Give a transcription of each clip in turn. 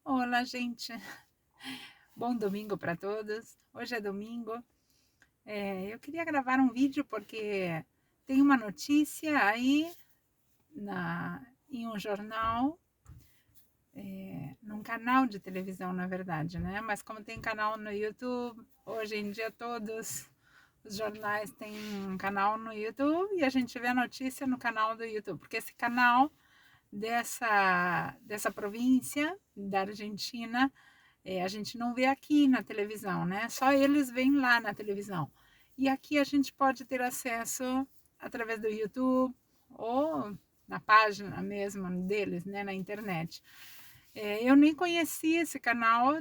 Olá, gente. Bom domingo para todos. Hoje é domingo. Eu queria gravar um vídeo porque tem uma notícia aí em um jornal, num canal de televisão, na verdade, né? Mas como tem canal no YouTube, hoje em dia todos os jornais têm um canal no YouTube e a gente vê a notícia no canal do YouTube, porque esse canal dessa província da Argentina a gente não vê aqui na televisão, né? Só eles veem lá na televisão. E aqui a gente pode ter acesso através do YouTube ou na página mesmo deles, né, na internet. Eu nem conhecia esse canal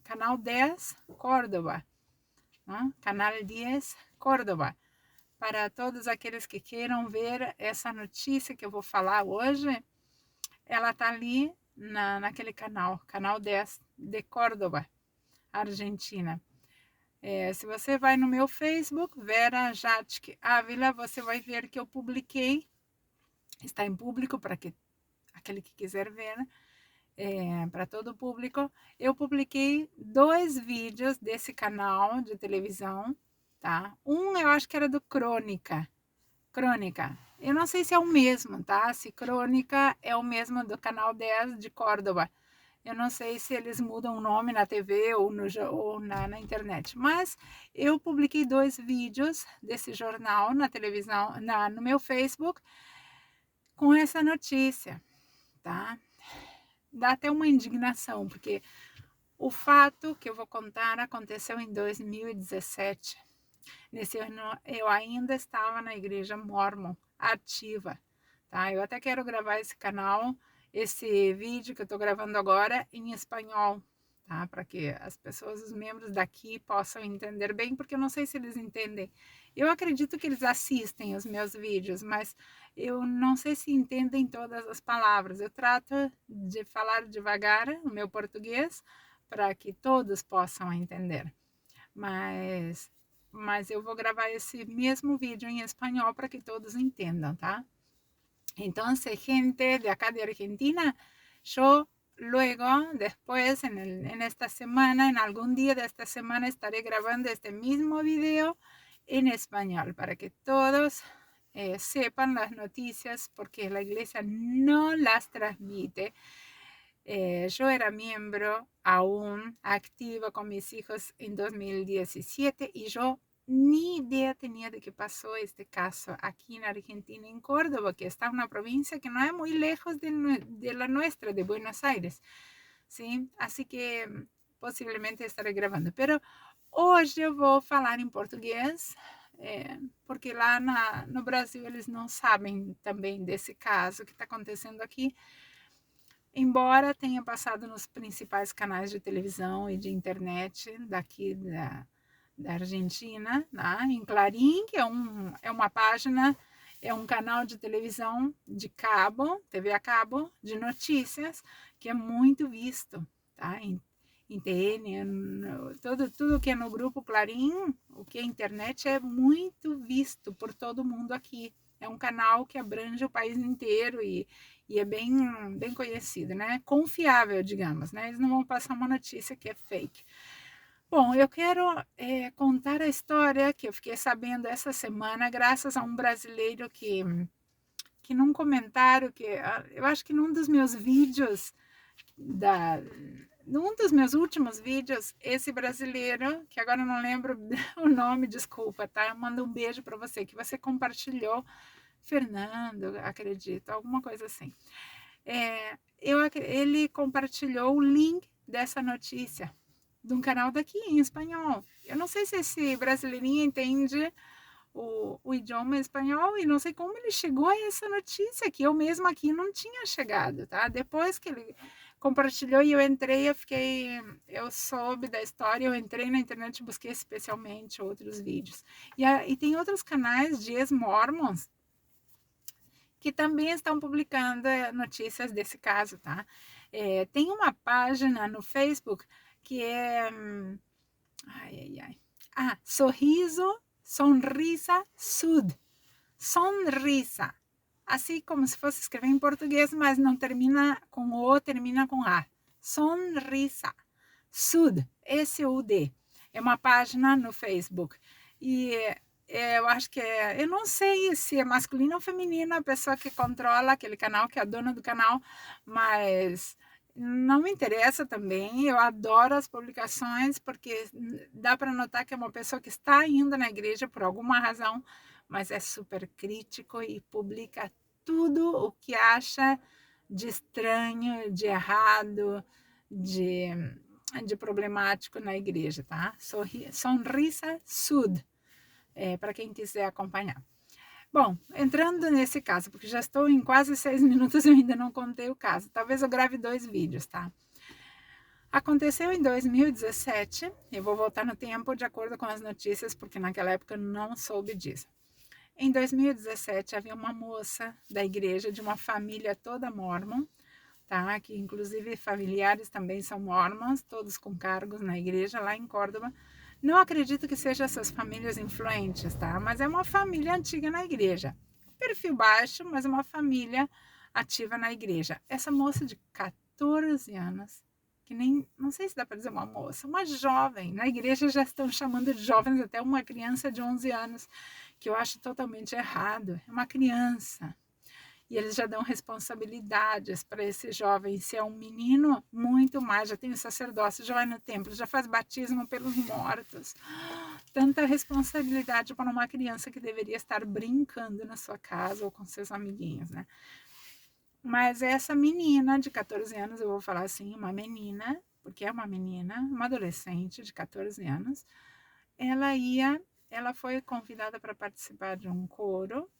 Canal 10 Córdoba, né? Canal 10 Córdoba. Para todos aqueles que queiram ver essa notícia que eu vou falar hoje, ela está ali naquele canal 10 de Córdoba, Argentina. Se você vai no meu Facebook, Vera Jatke Ávila, você vai ver que eu publiquei, está em público para aquele que quiser ver, para todo o público. Eu publiquei 2 vídeos desse canal de televisão, tá? Um eu acho que era do Crônica. Eu não sei se é o mesmo, tá? Se Crônica é o mesmo do canal 10 de Córdoba. Eu não sei se eles mudam o nome na TV ou na internet, mas eu publiquei 2 vídeos desse jornal na televisão, no meu Facebook, com essa notícia, tá? Dá até uma indignação, porque o fato que eu vou contar aconteceu em 2017. Nesse ano eu ainda estava na igreja Mormon, ativa, tá? Eu até quero gravar esse vídeo que eu estou gravando agora em espanhol, tá? Para que as pessoas, os membros daqui possam entender bem, porque eu não sei se eles entendem. Eu acredito que eles assistem os meus vídeos, mas eu não sei se entendem todas as palavras. Eu trato de falar devagar o meu português para que todos possam entender. Mas eu vou gravar esse mesmo vídeo em espanhol para que todos entendam, tá? Entonces, gente de acá de Argentina, yo luego, después, en esta semana, en algún día de esta semana, estaré grabando este mismo video en español para que todos sepan las noticias, porque la iglesia no las transmite. Yo era miembro aún activa con mis hijos en 2017 y yo ni idea tenía de que pasó este caso aquí en Argentina, en Córdoba, que está una provincia que no es muy lejos de la nuestra, de Buenos Aires, ¿sí? Así que possivelmente estarei gravando. Pero hoje eu vou falar em português, porque lá no Brasil eles não sabem também desse caso que está acontecendo aqui, embora tenha passado nos principais canais de televisão e de internet daqui da Argentina, né? Em Clarim, que é uma página, é um canal de televisão de cabo, TV a cabo, de notícias, que é muito visto, tá? Em TN, tudo que é no grupo Clarim, o que é internet, é muito visto por todo mundo aqui. É um canal que abrange o país inteiro e é bem conhecido, né? Confiável, digamos, né? Eles não vão passar uma notícia que é fake. Bom, eu quero contar a história que eu fiquei sabendo essa semana, graças a um brasileiro que num comentário, eu acho que num dos meus vídeos, num dos meus últimos vídeos, esse brasileiro, que agora eu não lembro o nome, desculpa, tá? Manda um beijo para você, que você compartilhou, Fernando, acredito, alguma coisa assim. Ele compartilhou o link dessa notícia de um canal daqui em espanhol. Eu não sei se esse brasileirinho entende o idioma espanhol e não sei como ele chegou a essa notícia, que eu mesmo aqui não tinha chegado, tá? Depois que ele compartilhou e eu entrei, eu soube da história, eu entrei na internet e busquei especialmente outros vídeos. E tem outros canais de ex-mormons que também estão publicando notícias desse caso, tá? Tem uma página no Facebook que é Sonrisa Sud. Sonrisa. assim como se fosse escrever em português, mas não termina com O, termina com A. Sonrisa. Sud, S-U-D. É uma página no Facebook. E eu acho que eu não sei se é masculino ou feminino a pessoa que controla aquele canal, que é a dona do canal, mas não me interessa também. Eu adoro as publicações porque dá para notar que é uma pessoa que está indo na igreja por alguma razão, mas é super crítico e publica tudo o que acha de estranho, de errado, de problemático na igreja, tá? Sonrisa Sud, para quem quiser acompanhar. Bom, entrando nesse caso, porque já estou em quase 6 minutos e eu ainda não contei o caso. Talvez eu grave 2 vídeos, tá? Aconteceu em 2017, eu vou voltar no tempo de acordo com as notícias, porque naquela época eu não soube disso. Em 2017, havia uma moça da igreja, de uma família toda mórmon, tá? Que inclusive familiares também são mormons, todos com cargos na igreja lá em Córdoba. Não acredito que sejam essas famílias influentes, tá? Mas é uma família antiga na igreja. Perfil baixo, mas uma família ativa na igreja. Essa moça de 14 anos, que nem, não sei se dá para dizer uma moça, uma jovem. Na igreja já estão chamando de jovens até uma criança de 11 anos, que eu acho totalmente errado. É uma criança. E eles já dão responsabilidades para esse jovem. Se é um menino, muito mais. Já tem o sacerdócio, já vai no templo, já faz batismo pelos mortos. Tanta responsabilidade para uma criança que deveria estar brincando na sua casa ou com seus amiguinhos, né? Mas essa menina de 14 anos, eu vou falar assim, uma menina, porque é uma menina, uma adolescente de 14 anos, ela foi convidada para participar de um coro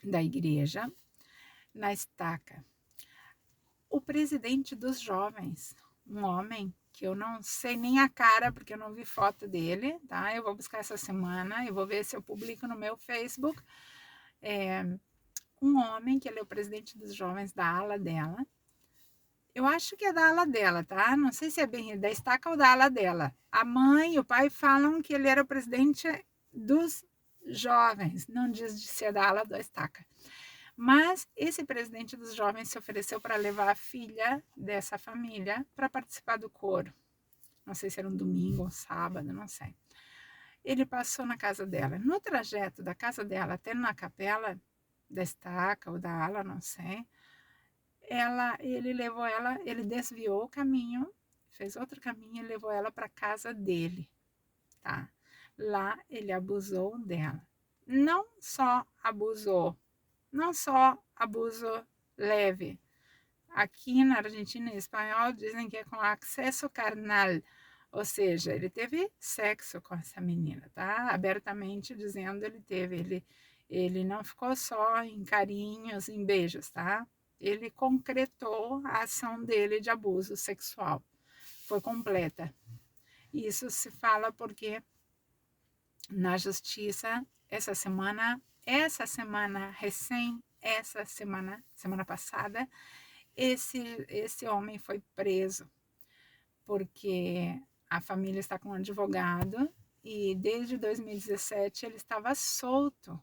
da igreja, na estaca. O presidente dos jovens, um homem que eu não sei nem a cara, porque eu não vi foto dele, tá? Eu vou buscar essa semana, eu vou ver se eu publico no meu Facebook. Um homem que ele é o presidente dos jovens da ala dela. Eu acho que é da ala dela, tá? Não sei se é bem da estaca ou da ala dela. A mãe e o pai falam que ele era o presidente dos jovens, não diz de ser da ala da estaca. Mas esse presidente dos jovens se ofereceu para levar a filha dessa família para participar do coro. Não sei se era um domingo ou um sábado, não sei. Ele passou na casa dela. No trajeto da casa dela até na capela da estaca ou da ala, não sei, ele levou ela, ele desviou o caminho, fez outro caminho e levou ela para a casa dele, tá? Lá ele abusou dela. Não só abuso leve. Aqui na Argentina, em espanhol, dizem que é com acesso carnal, ou seja, ele teve sexo com essa menina, tá? Abertamente dizendo ele não ficou só em carinhos, em beijos, tá? Ele concretou a ação dele de abuso sexual. Foi completa. Isso se fala porque na justiça, essa semana semana passada, esse homem foi preso, porque a família está com um advogado e desde 2017 ele estava solto,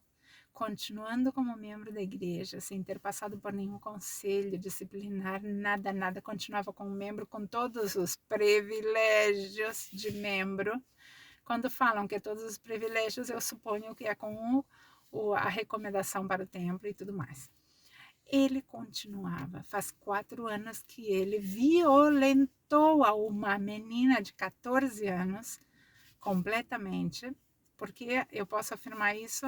continuando como membro da igreja, sem ter passado por nenhum conselho disciplinar, nada, continuava como membro com todos os privilégios de membro. Quando falam que todos os privilégios, eu suponho que é com a recomendação para o templo e tudo mais. Ele continuava. Faz 4 anos que ele violentou a uma menina de 14 anos completamente, porque eu posso afirmar isso.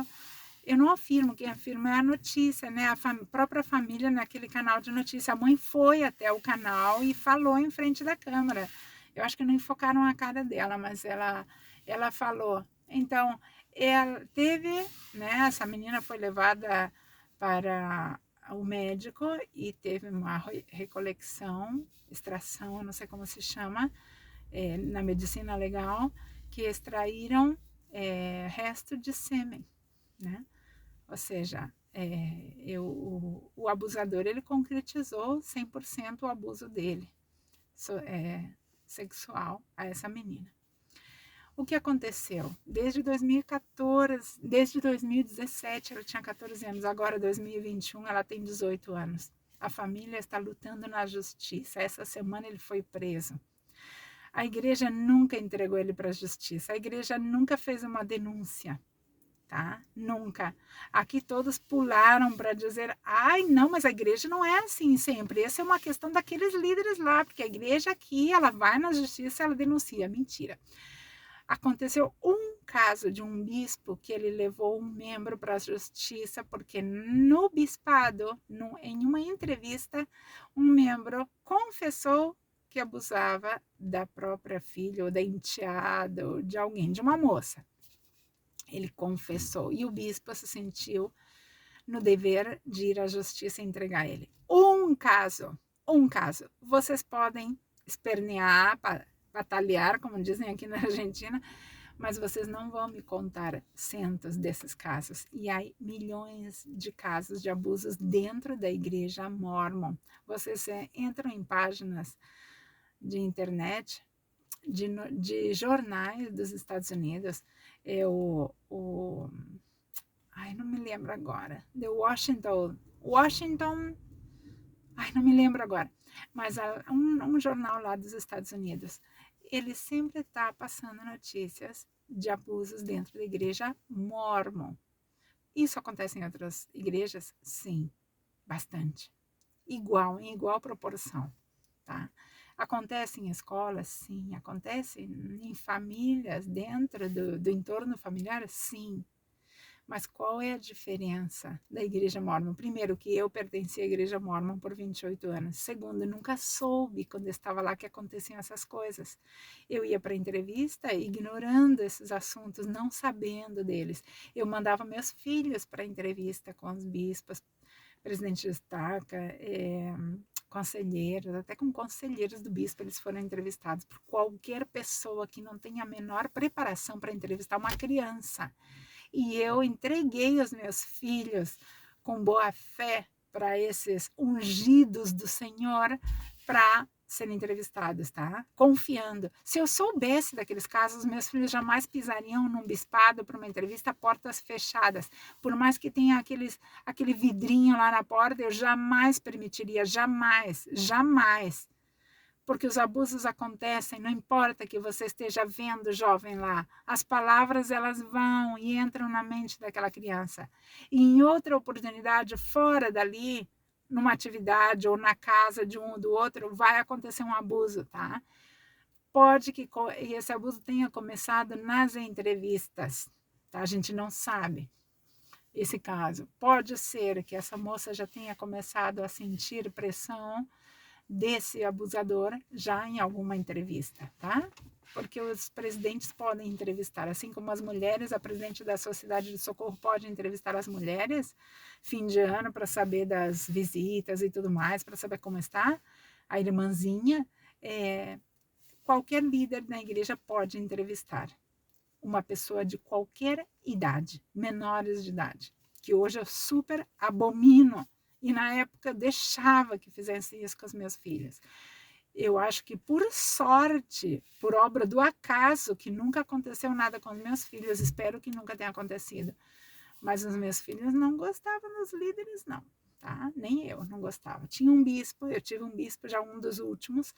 Eu não afirmo, quem afirma é a notícia, né? Própria família naquele canal de notícia. A mãe foi até o canal e falou em frente da câmera. Eu acho que não enfocaram a cara dela, mas ela falou. Então, ela teve, né? Essa menina foi levada para o médico e teve uma recolecção, extração, não sei como se chama, na medicina legal, que extraíram resto de sêmen, né? Ou seja, o abusador ele concretizou 100% o abuso dele sexual a essa menina. O que aconteceu? Desde 2014, desde 2017, ela tinha 14 anos, agora 2021 ela tem 18 anos. A família está lutando na justiça. Essa semana ele foi preso. A igreja nunca entregou ele para a justiça. A igreja nunca fez uma denúncia, tá? Nunca. Aqui todos pularam para dizer, ai, não, mas a igreja não é assim sempre. Essa é uma questão daqueles líderes lá, porque a igreja aqui, ela vai na justiça, ela denuncia. Mentira. Aconteceu um caso de um bispo que ele levou um membro para a justiça, porque no bispado, em uma entrevista, um membro confessou que abusava da própria filha, ou da enteada, ou de alguém, de uma moça. Ele confessou, e o bispo se sentiu no dever de ir à justiça e entregar ele. Um caso. Vocês podem espernear, batalhar, como dizem aqui na Argentina, mas vocês não vão me contar centos desses casos. E há milhões de casos de abusos dentro da igreja mórmon. Vocês entram em páginas de internet, de jornais dos Estados Unidos, ai, não me lembro agora, The Washington, ai, não me lembro agora, mas um jornal lá dos Estados Unidos, ele sempre está passando notícias de abusos dentro da igreja mórmon. Isso acontece em outras igrejas? Sim, bastante. Em igual proporção, tá? Acontece em escolas? Sim. Acontece em famílias, dentro do entorno familiar? Sim. Mas qual é a diferença da igreja mórmon? Primeiro, que eu pertenci à igreja mórmon por 28 anos. Segundo, nunca soube, quando estava lá, que aconteciam essas coisas. Eu ia para a entrevista ignorando esses assuntos, não sabendo deles. Eu mandava meus filhos para a entrevista com os bispos, presidente de estaca, conselheiros, até com conselheiros do bispo, eles foram entrevistados por qualquer pessoa que não tenha a menor preparação para entrevistar uma criança. E eu entreguei os meus filhos com boa fé para esses ungidos do Senhor para serem entrevistados, tá? Confiando. Se eu soubesse daqueles casos, meus filhos jamais pisariam num bispado para uma entrevista, portas fechadas. Por mais que tenha aquele vidrinho lá na porta, eu jamais permitiria, jamais, jamais. Porque os abusos acontecem, não importa que você esteja vendo o jovem lá, as palavras elas vão e entram na mente daquela criança. E em outra oportunidade, fora dali, numa atividade ou na casa de um ou do outro, vai acontecer um abuso, tá? Pode que esse abuso tenha começado nas entrevistas, tá? A gente não sabe esse caso. Pode ser que essa moça já tenha começado a sentir pressão desse abusador já em alguma entrevista, tá? Porque os presidentes podem entrevistar, assim como as mulheres, a presidente da Sociedade de Socorro pode entrevistar as mulheres fim de ano para saber das visitas e tudo mais, para saber como está a irmãzinha. Qualquer líder da igreja pode entrevistar uma pessoa de qualquer idade, menores de idade, que hoje eu super abomino. E na época deixava que fizesse isso com os meus filhos. Eu acho que por sorte, por obra do acaso, que nunca aconteceu nada com os meus filhos, espero que nunca tenha acontecido. Mas os meus filhos não gostavam dos líderes, não, tá? Nem eu não gostava. Tinha um bispo, eu tive um bispo, já um dos últimos,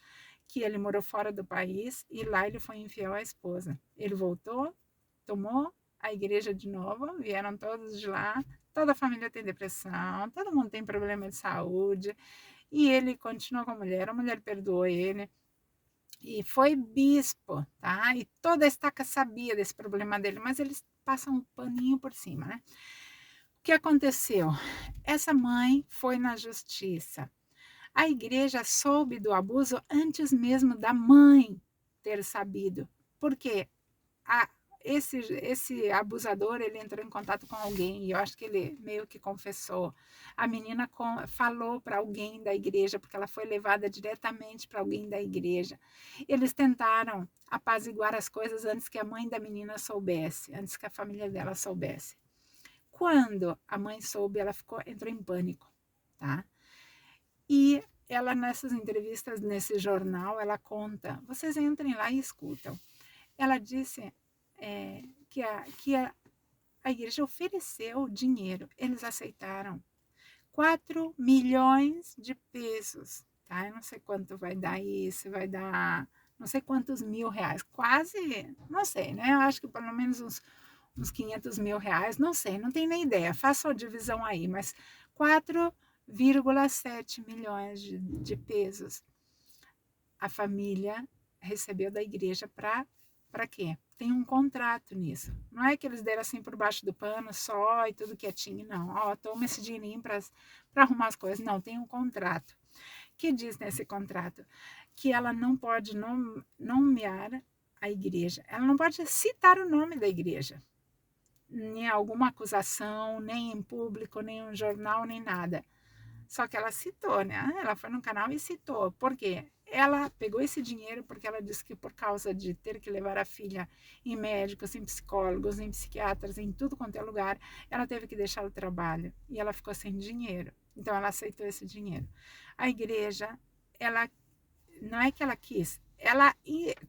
que ele morou fora do país e lá ele foi infiel à esposa. Ele voltou, tomou a igreja de novo, vieram todos de lá, toda a família tem depressão, todo mundo tem problema de saúde, e ele continuou com a mulher perdoou ele, e foi bispo, tá? E toda a estaca sabia desse problema dele, mas eles passam um paninho por cima, né? O que aconteceu? Essa mãe foi na justiça. A igreja soube do abuso antes mesmo da mãe ter sabido, porque esse abusador, ele entrou em contato com alguém, e eu acho que ele meio que confessou. A menina falou para alguém da igreja, porque ela foi levada diretamente para alguém da igreja. Eles tentaram apaziguar as coisas antes que a mãe da menina soubesse, antes que a família dela soubesse. Quando a mãe soube, ela entrou em pânico, tá? E ela, nessas entrevistas, nesse jornal, ela conta, vocês entrem lá e escutam. Ela disse a igreja ofereceu dinheiro, eles aceitaram. 4 milhões de pesos, tá? Eu não sei quanto vai dar isso, vai dar não sei quantos R$ 1.000, quase, não sei, né? Eu acho que pelo menos uns R$ 500.000, não sei, não tenho nem ideia, faça a divisão aí, mas 4,7 milhões de pesos a família recebeu da igreja para quê? Tem um contrato nisso. Não é que eles deram assim por baixo do pano só e tudo quietinho, não. Ó, toma esse dinheirinho para arrumar as coisas. Não, tem um contrato. Que diz nesse contrato? Que ela não pode nomear a igreja. Ela não pode citar o nome da igreja. Nem alguma acusação, nem em público, nem em jornal, nem nada. Só que ela citou, né? Ela foi no canal e citou. Por quê? Ela pegou esse dinheiro porque ela disse que por causa de ter que levar a filha em médicos, em psicólogos, em psiquiatras, em tudo quanto é lugar, ela teve que deixar o trabalho e ela ficou sem dinheiro. Então ela aceitou esse dinheiro. A igreja, ela não é que ela quis, ela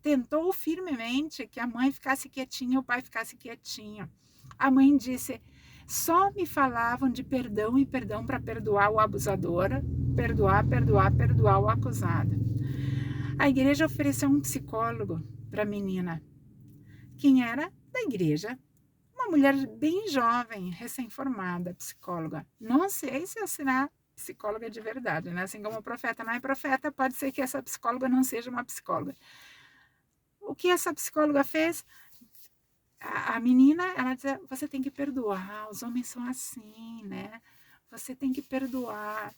tentou firmemente que a mãe ficasse quietinha, o pai ficasse quietinho. A mãe disse: só me falavam de perdão e perdão para perdoar o abusador, perdoar, perdoar, perdoar o acusado. A igreja ofereceu um psicólogo para a menina. Quem era? Da igreja. Uma mulher bem jovem, recém-formada, psicóloga. Não sei se será psicóloga de verdade, né? Assim como o profeta não é profeta, pode ser que essa psicóloga não seja uma psicóloga. O que essa psicóloga fez? A menina, ela dizia, você tem que perdoar, os homens são assim, né? Você tem que perdoar.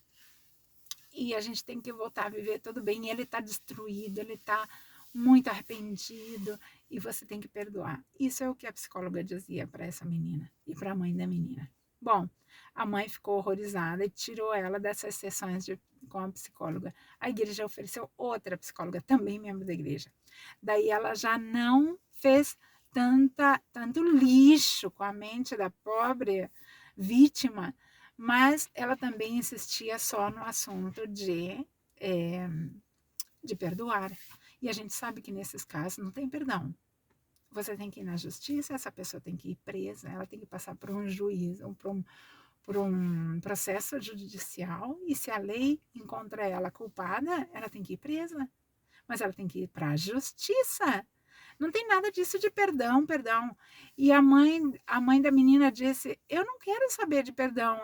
E a gente tem que voltar a viver tudo bem. E ele está destruído, ele está muito arrependido e você tem que perdoar. Isso é o que a psicóloga dizia para essa menina e para a mãe da menina. Bom, a mãe ficou horrorizada e tirou ela dessas sessões com a psicóloga. A igreja ofereceu outra psicóloga, também membro da igreja. Daí ela já não fez tanto lixo com a mente da pobre vítima, mas ela também insistia só no assunto de perdoar. E a gente sabe que nesses casos não tem perdão. Você tem que ir na justiça, essa pessoa tem que ir presa, ela tem que passar por um juiz, por um processo judicial, e se a lei encontra ela culpada, ela tem que ir presa. Mas ela tem que ir para a justiça. Não tem nada disso de perdão, perdão. E a mãe da menina disse: eu não quero saber de perdão,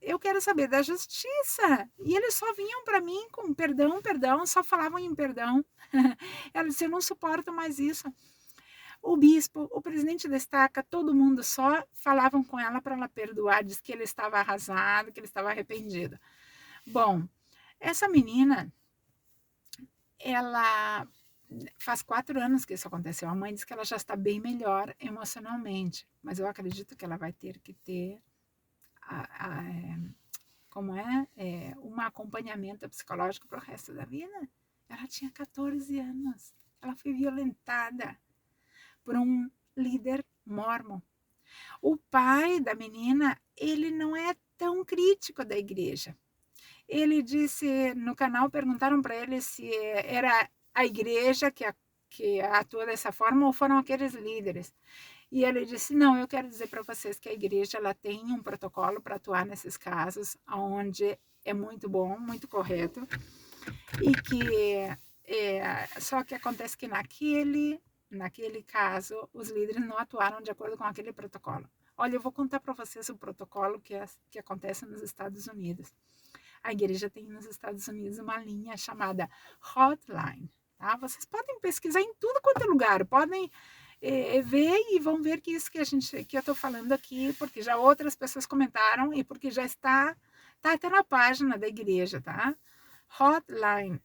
eu quero saber da justiça. E eles só vinham para mim com perdão, perdão, só falavam em perdão. Ela disse: eu não suporto mais isso. O bispo, o presidente da estaca, todo mundo só falavam com ela para ela perdoar, diz que ele estava arrasado, que ele estava arrependido. Bom, essa menina, ela faz 4 anos que isso aconteceu. A mãe diz que ela já está bem melhor emocionalmente, mas eu acredito que ela vai ter que ter um acompanhamento psicológico para o resto da vida. Ela tinha 14 anos. Ela foi violentada por um líder mórmon. O pai da menina, ele não é tão crítico da igreja. Ele disse, no canal perguntaram para ele se era a igreja que atua dessa forma ou foram aqueles líderes. E ele disse, não, eu quero dizer para vocês que a igreja ela tem um protocolo para atuar nesses casos, onde é muito bom, muito correto, e que só que acontece que naquele caso, os líderes não atuaram de acordo com aquele protocolo. Olha, eu vou contar para vocês o protocolo que acontece nos Estados Unidos. A igreja tem nos Estados Unidos uma linha chamada Hotline. Tá? Vocês podem pesquisar em tudo quanto é lugar, podem ver e vão ver que isso que eu estou falando aqui, porque já outras pessoas comentaram e porque já está até na página da igreja, tá? Hotline,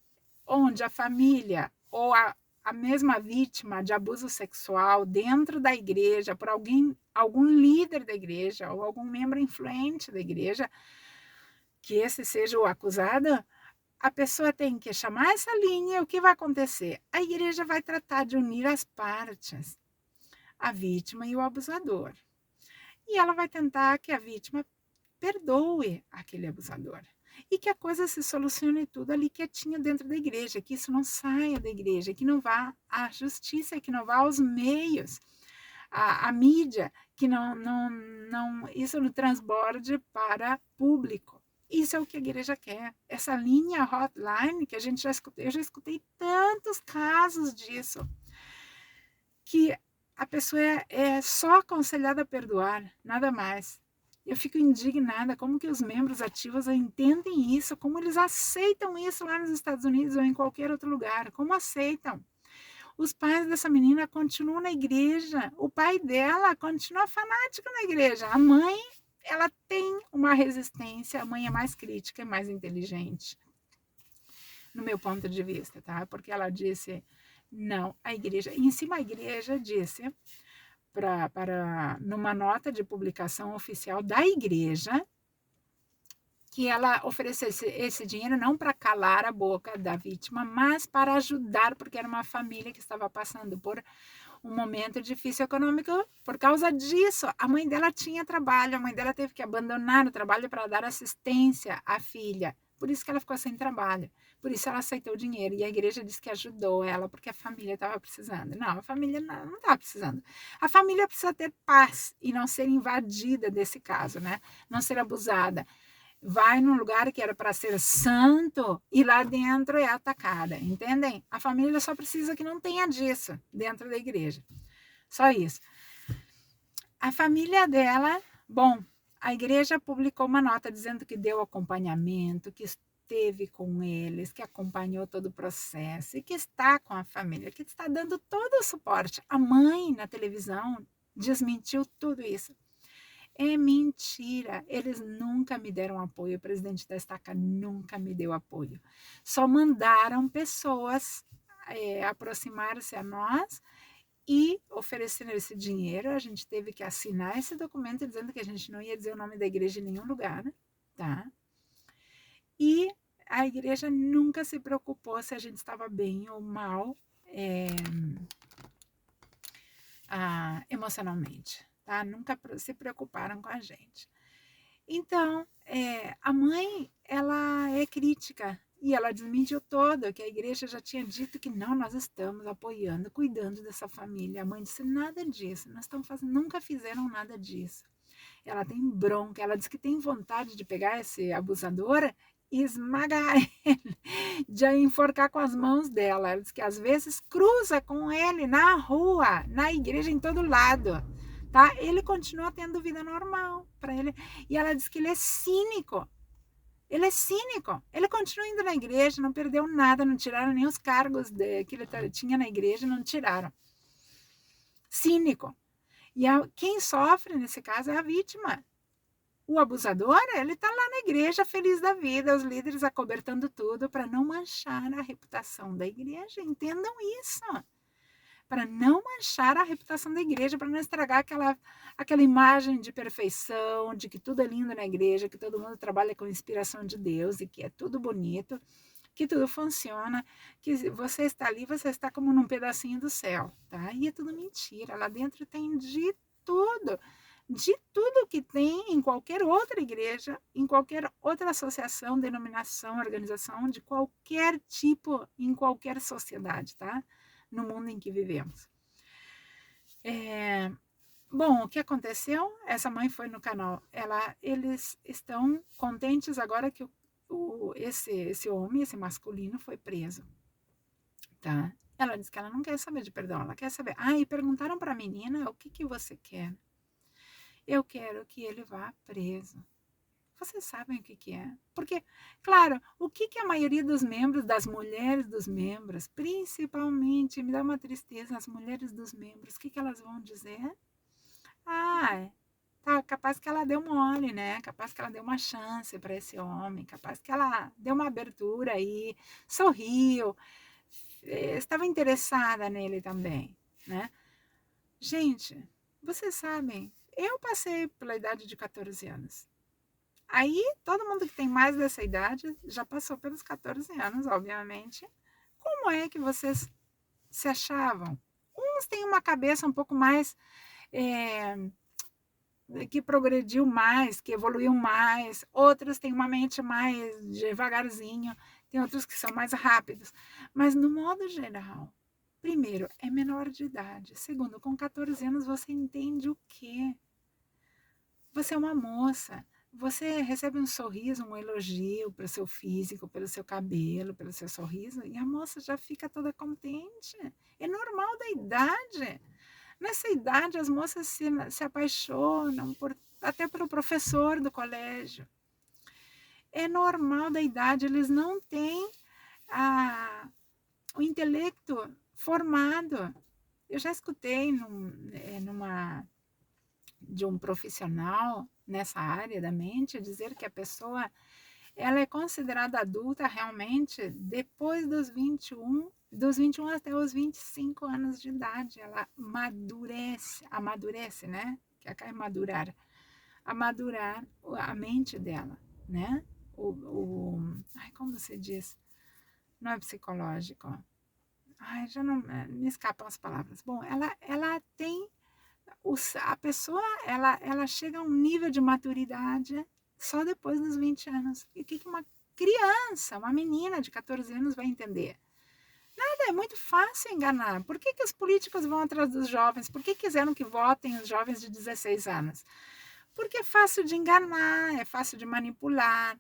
onde a família ou a mesma vítima de abuso sexual dentro da igreja, por algum líder da igreja ou algum membro influente da igreja, que esse seja o acusado, a pessoa tem que chamar essa linha e o que vai acontecer? A igreja vai tratar de unir as partes, a vítima e o abusador. E ela vai tentar que a vítima perdoe aquele abusador. E que a coisa se solucione tudo ali quietinho dentro da igreja, que isso não saia da igreja, que não vá à justiça, que não vá aos meios. a mídia, que isso não transborde para público. Isso é o que a igreja quer. Essa linha hotline que eu já escutei tantos casos disso, que a pessoa é só aconselhada a perdoar, nada mais. Eu fico indignada como que os membros ativos entendem isso, como eles aceitam isso lá nos Estados Unidos ou em qualquer outro lugar, como aceitam. Os pais dessa menina continuam na igreja, o pai dela continua fanático na igreja, a mãe, ela tem uma resistência, a mãe é mais crítica e mais inteligente, no meu ponto de vista, tá? Porque ela disse, não, a igreja, em cima a igreja disse, numa nota de publicação oficial da igreja, que ela oferecesse esse dinheiro não para calar a boca da vítima, mas para ajudar, porque era uma família que estava passando por um momento difícil econômico. Por causa disso, a mãe dela tinha trabalho, a mãe dela teve que abandonar o trabalho para dar assistência à filha. Por isso que ela ficou sem trabalho. Por isso ela aceitou o dinheiro. E a igreja disse que ajudou ela, porque a família estava precisando. Não, a família não estava precisando. A família precisa ter paz e não ser invadida desse caso, né? Não ser abusada. Vai num lugar que era para ser santo e lá dentro é atacada, entendem? A família só precisa que não tenha disso dentro da igreja. Só isso. A família dela, bom, a igreja publicou uma nota dizendo que deu acompanhamento, que esteve com eles, que acompanhou todo o processo e que está com a família, que está dando todo o suporte. A mãe na televisão desmentiu tudo isso. É mentira, eles nunca me deram apoio, o presidente da Estaca nunca me deu apoio. Só mandaram pessoas aproximar-se a nós e ofereceram esse dinheiro. A gente teve que assinar esse documento dizendo que a gente não ia dizer o nome da igreja em nenhum lugar, tá? E a igreja nunca se preocupou se a gente estava bem ou mal emocionalmente. Tá? Nunca se preocuparam com a gente. Então, a mãe, ela é crítica e ela desmentiu todo, que a igreja já tinha dito que não, nós estamos apoiando, cuidando dessa família. A mãe disse, nada disso, nós estamos fazendo, nunca fizeram nada disso. Ela tem bronca, ela diz que tem vontade de pegar esse abusador e esmagar ele, de enforcar com as mãos dela. Ela diz que às vezes cruza com ele na rua, na igreja, em todo lado. Tá? Ele continua tendo vida normal para ele. E ela diz que ele é cínico. Ele é cínico. Ele continua indo na igreja, não perdeu nada, não tiraram nem os cargos que ele tinha na igreja, não tiraram. Cínico. E quem sofre nesse caso é a vítima. O abusador, ele está lá na igreja, feliz da vida, os líderes acobertando tudo para não manchar a reputação da igreja. Entendam isso. Para não manchar a reputação da igreja, para não estragar aquela imagem de perfeição, de que tudo é lindo na igreja, que todo mundo trabalha com inspiração de Deus e que é tudo bonito, que tudo funciona, que você está ali, você está como num pedacinho do céu, tá? E é tudo mentira. Lá dentro tem de tudo que tem em qualquer outra igreja, em qualquer outra associação, denominação, organização, de qualquer tipo, em qualquer sociedade, tá? No mundo em que vivemos. Bom, o que aconteceu? Essa mãe foi no canal. Eles estão contentes agora que esse homem, esse masculino, foi preso. Tá? Ela disse que ela não quer saber de perdão, ela quer saber. E perguntaram para a menina, o que você quer? Eu quero que ele vá preso. Vocês sabem o que é? Porque, claro, o que a maioria dos membros, das mulheres dos membros, principalmente, me dá uma tristeza, as mulheres dos membros, o que elas vão dizer? Tá, capaz que ela deu mole, né? Capaz que ela deu uma chance para esse homem, capaz que ela deu uma abertura aí, sorriu, estava interessada nele também, né? Gente, vocês sabem, eu passei pela idade de 14 anos. Aí, todo mundo que tem mais dessa idade já passou pelos 14 anos, obviamente. Como é que vocês se achavam? Uns têm uma cabeça um pouco mais que progrediu mais, que evoluiu mais, outros têm uma mente mais devagarzinho, tem outros que são mais rápidos. Mas, no modo geral, Primeiro, é menor de idade. Segundo, com 14 anos você entende o quê? Você é uma moça. Você recebe um sorriso, um elogio pelo seu físico, pelo seu cabelo, pelo seu sorriso, e a moça já fica toda contente. É normal da idade. Nessa idade, as moças se apaixonam até pelo professor do colégio. É normal da idade, eles não têm o intelecto formado. Eu já escutei de um profissional nessa área da mente dizer que a pessoa ela é considerada adulta realmente depois dos 21 até os 25 anos de idade. Ela amadurece, né? Que é madurar a mente dela, né? Como se diz? Não é psicológico. Já não me escapam as palavras. Bom, ela tem a pessoa, ela chega a um nível de maturidade só depois dos 20 anos. E o que uma criança, uma menina de 14 anos vai entender? Nada, é muito fácil enganar. Por que os políticos vão atrás dos jovens? Por que quiseram que votem os jovens de 16 anos? Porque é fácil de enganar, é fácil de manipular.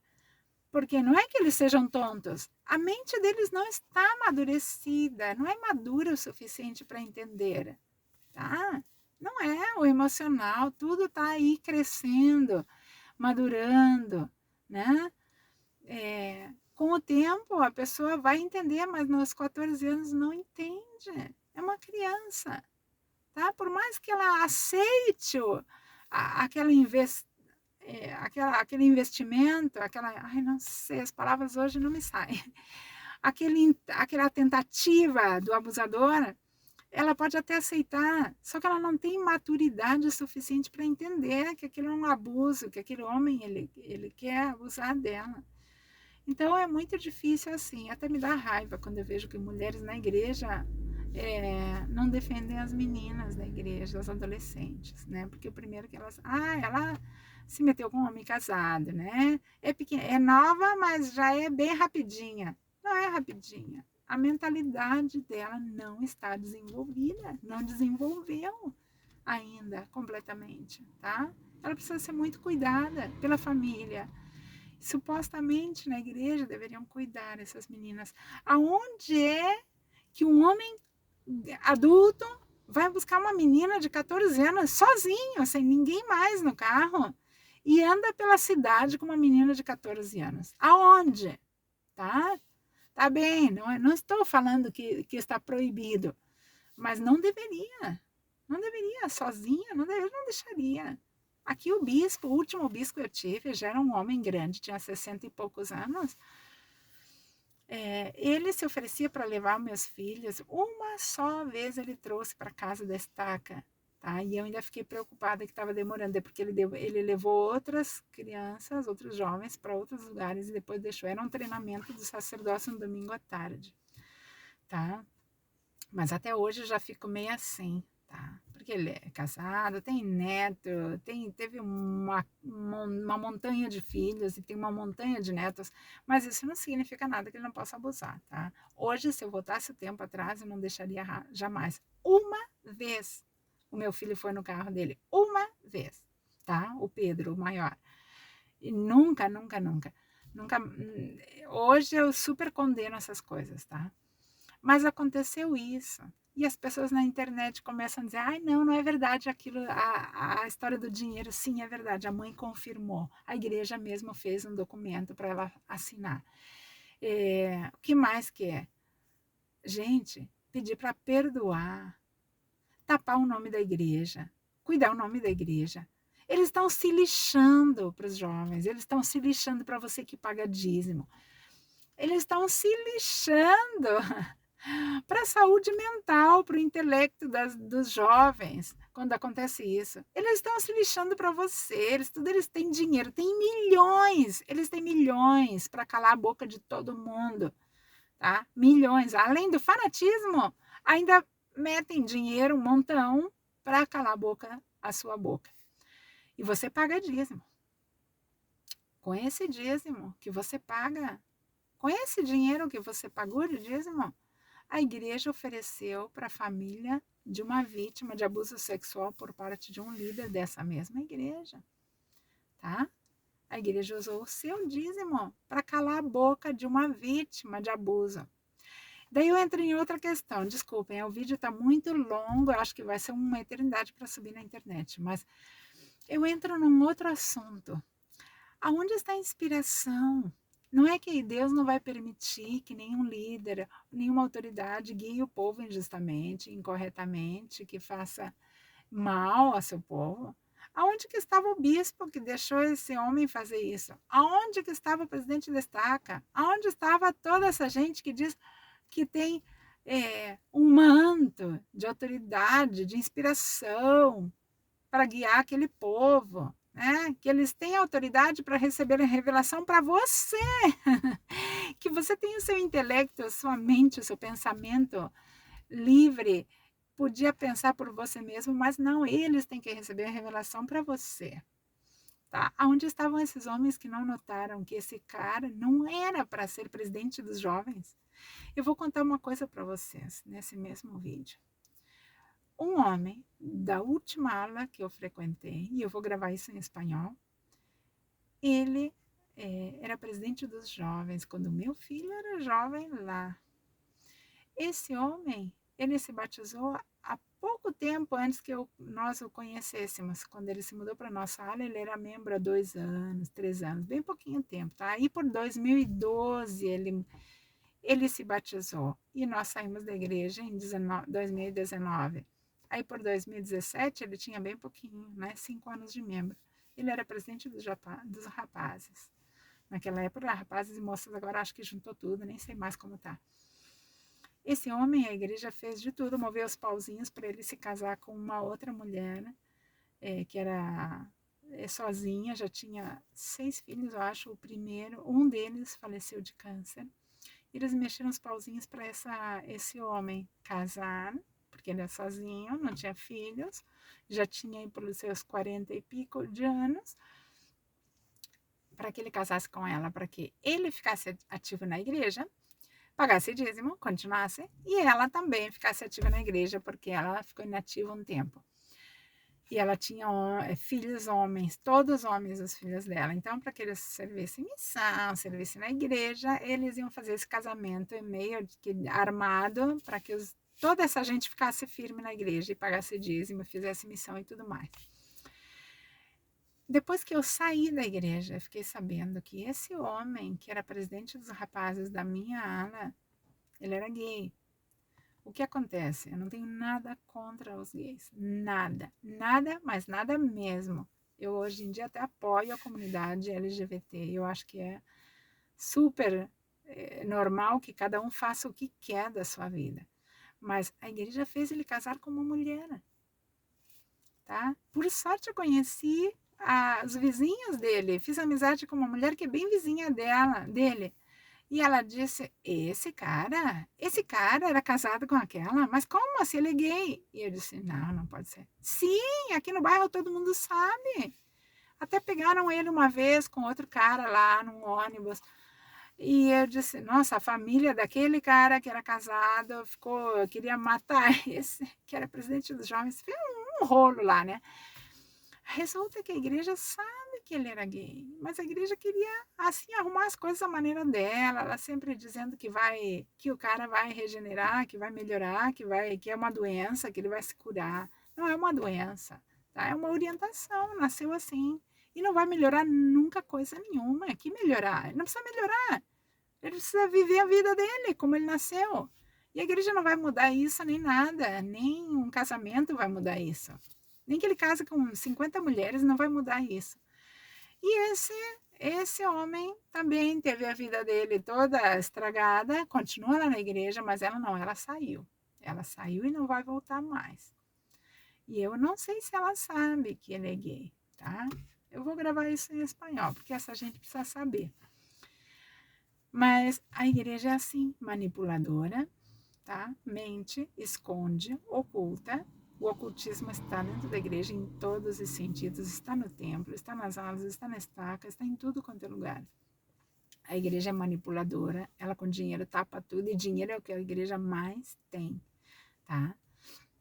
Porque não é que eles sejam tontos. A mente deles não está amadurecida, não é madura o suficiente para entender. Tá? Não é o emocional, tudo está aí crescendo, madurando, né? Com o tempo a pessoa vai entender, mas nos 14 anos não entende. É uma criança, tá? Por mais que ela aceite aquele investimento, não sei, as palavras hoje não me saem. Aquela tentativa do abusador, ela pode até aceitar, só que ela não tem maturidade suficiente para entender que aquilo é um abuso, que aquele homem ele quer abusar dela. Então é muito difícil assim, até me dá raiva quando eu vejo que mulheres na igreja não defendem as meninas da igreja, as adolescentes, né? Porque o primeiro que ela se meteu com um homem casado, né? É pequena, é nova, mas já é bem rapidinha. Não é rapidinha. A mentalidade dela não está desenvolvida, não desenvolveu ainda completamente, tá? Ela precisa ser muito cuidada pela família. Supostamente na igreja deveriam cuidar dessas meninas. Aonde é que um homem adulto vai buscar uma menina de 14 anos sozinho, sem ninguém mais no carro, e anda pela cidade com uma menina de 14 anos? Aonde? Tá? Tá bem, não estou falando que está proibido, mas não deveria. Não deveria, sozinha, não deixaria. Aqui o último bispo que eu tive, já era um homem grande, tinha 60 e poucos anos. Ele se oferecia para levar meus filhos. Uma só vez ele trouxe para casa da estaca, tá? E eu ainda fiquei preocupada que estava demorando, porque ele levou outras crianças, outros jovens para outros lugares e depois deixou. Era um treinamento do sacerdócio no domingo à tarde, tá? Mas até hoje eu já fico meio assim, tá? Porque ele é casado, tem neto, teve uma montanha de filhos e tem uma montanha de netos, mas isso não significa nada que ele não possa abusar, tá? Hoje, se eu voltasse o tempo atrás, eu não deixaria jamais. Uma vez o meu filho foi no carro dele, uma vez, tá? O Pedro, o maior. E nunca. Hoje eu super condeno essas coisas, tá? Mas aconteceu isso. E as pessoas na internet começam a dizer, não é verdade aquilo, a história do dinheiro. Sim, é verdade, a mãe confirmou. A igreja mesmo fez um documento para ela assinar. O que mais que é? Gente, pedir para perdoar, tapar o nome da igreja, cuidar o nome da igreja. Eles estão se lixando para os jovens, eles estão se lixando para você que paga dízimo. Eles estão se lixando para a saúde mental, para o intelecto dos jovens, quando acontece isso. Eles estão se lixando para você, eles têm dinheiro, eles têm milhões para calar a boca de todo mundo, tá? Milhões. Além do fanatismo, ainda metem dinheiro, um montão, para calar a sua boca. E você paga dízimo. Com esse dízimo que você paga, com esse dinheiro que você pagou de dízimo, A igreja ofereceu para a família de uma vítima de abuso sexual por parte de um líder dessa mesma igreja, tá? A igreja usou o seu dízimo para calar a boca de uma vítima de abuso. Daí eu entro em outra questão, desculpem, o vídeo está muito longo, eu acho que vai ser uma eternidade para subir na internet, mas eu entro num outro assunto. Aonde está a inspiração? Não é que Deus não vai permitir que nenhum líder, nenhuma autoridade guie o povo injustamente, incorretamente, que faça mal a seu povo. Aonde que estava o bispo que deixou esse homem fazer isso? Aonde que estava o presidente da estaca? Aonde estava toda essa gente que diz que tem um manto de autoridade, de inspiração para guiar aquele povo, né? Que eles têm autoridade para receber a revelação para você, que você tem o seu intelecto, a sua mente, o seu pensamento livre, podia pensar por você mesmo, mas não, eles têm que receber a revelação para você. Tá? Onde estavam esses homens que não notaram que esse cara não era para ser presidente dos jovens? Eu vou contar uma coisa para vocês nesse mesmo vídeo. Um homem da última aula que eu frequentei, e eu vou gravar isso em espanhol, ele era presidente dos jovens quando meu filho era jovem lá. Esse homem, ele se batizou há pouco tempo antes que nós o conhecêssemos. Quando ele se mudou para a nossa ala, ele era membro há 2 anos, 3 anos, bem pouquinho tempo, tá? Aí por 2012 ele se batizou e nós saímos da igreja em 2019. Aí por 2017 ele tinha bem pouquinho, né? 5 anos de membro. Ele era presidente dos rapazes. Naquela época, rapazes e moças, agora acho que juntou tudo, nem sei mais como tá. Esse homem, a igreja fez de tudo, moveu os pauzinhos para ele se casar com uma outra mulher, que era sozinha, já tinha 6 filhos, eu acho. O primeiro, um deles faleceu de câncer. Eles mexeram os pauzinhos para esse homem casar, porque ele é sozinho, não tinha filhos, já tinha aí pelos seus 40 e pico de anos, para que ele casasse com ela, para que ele ficasse ativo na igreja, pagasse dízimo, continuasse, e ela também ficasse ativa na igreja, porque ela ficou inativa um tempo. E ela tinha filhos homens, todos homens os filhos dela. Então, para que eles servissem em missão, servissem na igreja, eles iam fazer esse casamento meio armado, para que toda essa gente ficasse firme na igreja e pagasse dízimo, fizesse missão e tudo mais. Depois que eu saí da igreja, eu fiquei sabendo que esse homem, que era presidente dos rapazes da minha ala, ele era gay. O que acontece? Eu não tenho nada contra os gays. Nada. Nada, mas nada mesmo. Eu hoje em dia até apoio a comunidade LGBT. Eu acho que é super normal que cada um faça o que quer da sua vida. Mas a igreja fez ele casar com uma mulher. Tá? Por sorte eu conheci os vizinhos dele. Fiz amizade com uma mulher que é bem vizinha dele. E ela disse, esse cara era casado com aquela, mas como assim ele é gay? E eu disse, não pode ser. Sim, aqui no bairro todo mundo sabe. Até pegaram ele uma vez com outro cara lá num ônibus. E eu disse, nossa, a família daquele cara que era casado queria matar esse, que era presidente dos jovens. Fez um rolo lá, né? Resulta que a igreja sabe que ele era gay, mas a igreja queria assim arrumar as coisas à maneira dela, ela sempre dizendo que o cara vai regenerar, que vai melhorar, que é uma doença, que ele vai se curar. Não é uma doença, tá? É uma orientação, nasceu assim e não vai melhorar nunca coisa nenhuma. Que melhorar? Ele não precisa melhorar. Ele precisa viver a vida dele como ele nasceu. E a igreja não vai mudar isso nem nada, nem um casamento vai mudar isso. Nem que ele case com 50 mulheres, não vai mudar isso. E esse homem também teve a vida dele toda estragada, continua lá na igreja, mas ela não, ela saiu. Ela saiu e não vai voltar mais. E eu não sei se ela sabe que ele é gay, tá? Eu vou gravar isso em espanhol, porque essa gente precisa saber. Mas a igreja é assim, manipuladora, tá? Mente, esconde, oculta. O ocultismo está dentro da igreja em todos os sentidos, está no templo, está nas aulas, está na estaca, está em tudo quanto é lugar. A igreja é manipuladora, ela com dinheiro tapa tudo, e dinheiro é o que a igreja mais tem, tá?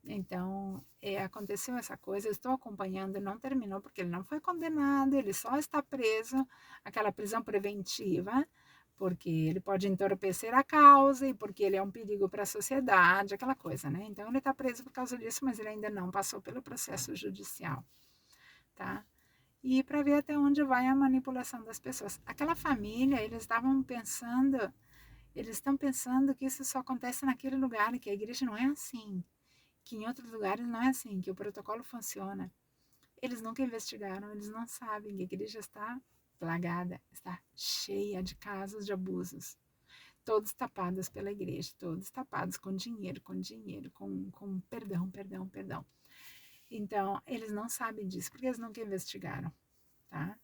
Então, aconteceu essa coisa, eu estou acompanhando, não terminou porque ele não foi condenado, ele só está preso, aquela prisão preventiva, porque ele pode entorpecer a causa e porque ele é um perigo para a sociedade, aquela coisa, né? Então, ele está preso por causa disso, mas ele ainda não passou pelo processo judicial, tá? E para ver até onde vai a manipulação das pessoas. Aquela família, eles estão pensando que isso só acontece naquele lugar, que a igreja não é assim, que em outros lugares não é assim, que o protocolo funciona. Eles nunca investigaram, eles não sabem que a igreja está plagada, está cheia de casos de abusos. Todos tapados pela igreja, todos tapados com dinheiro, com perdão. Então, eles não sabem disso, porque eles nunca investigaram, tá?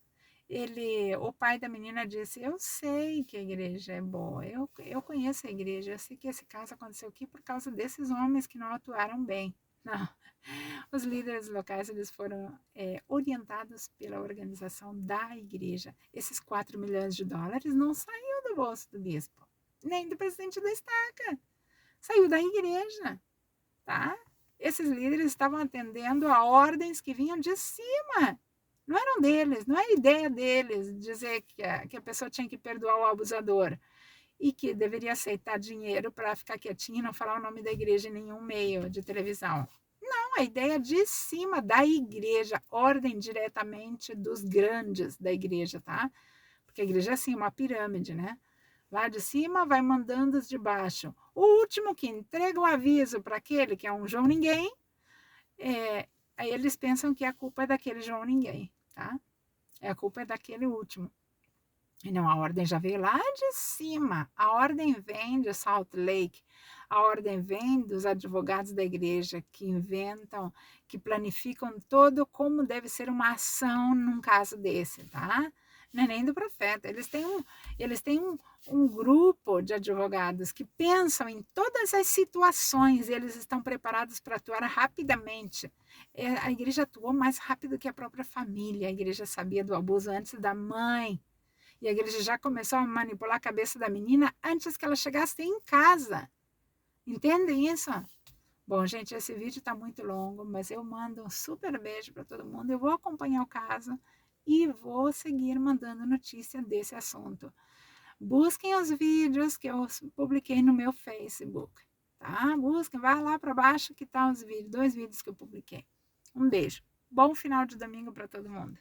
O pai da menina disse, eu sei que a igreja é boa, eu conheço a igreja, eu sei que esse caso aconteceu aqui por causa desses homens que não atuaram bem. Não, os líderes locais eles foram orientados pela organização da igreja. Esses 4 milhões de dólares não saiu do bolso do bispo, nem do presidente da estaca, saiu da igreja, tá? Esses líderes estavam atendendo a ordens que vinham de cima. Não eram deles, não é ideia deles dizer que a pessoa tinha que perdoar o abusador e que deveria aceitar dinheiro para ficar quietinho e não falar o nome da igreja em nenhum meio de televisão. Não, a ideia de cima da igreja, ordem diretamente dos grandes da igreja, tá? Porque a igreja é assim, uma pirâmide, né? Lá de cima vai mandando os de baixo. O último que entrega o aviso para aquele que é um João Ninguém, aí eles pensam que a culpa é daquele João Ninguém, tá? A culpa é daquele último. E não, a ordem já veio lá de cima. A ordem vem de Salt Lake. A ordem vem dos advogados da igreja que inventam, que planificam todo como deve ser uma ação num caso desse, tá? Não é nem do profeta. Eles têm um grupo de advogados que pensam em todas as situações e eles estão preparados para atuar rapidamente. A igreja atuou mais rápido que a própria família. A igreja sabia do abuso antes da mãe. E a igreja já começou a manipular a cabeça da menina antes que ela chegasse em casa. Entendem isso? Bom, gente, esse vídeo está muito longo, mas eu mando um super beijo para todo mundo. Eu vou acompanhar o caso e vou seguir mandando notícia desse assunto. Busquem os vídeos que eu publiquei no meu Facebook, tá? Busquem, vai lá para baixo que tá os vídeos, 2 vídeos que eu publiquei. Um beijo. Bom final de domingo para todo mundo.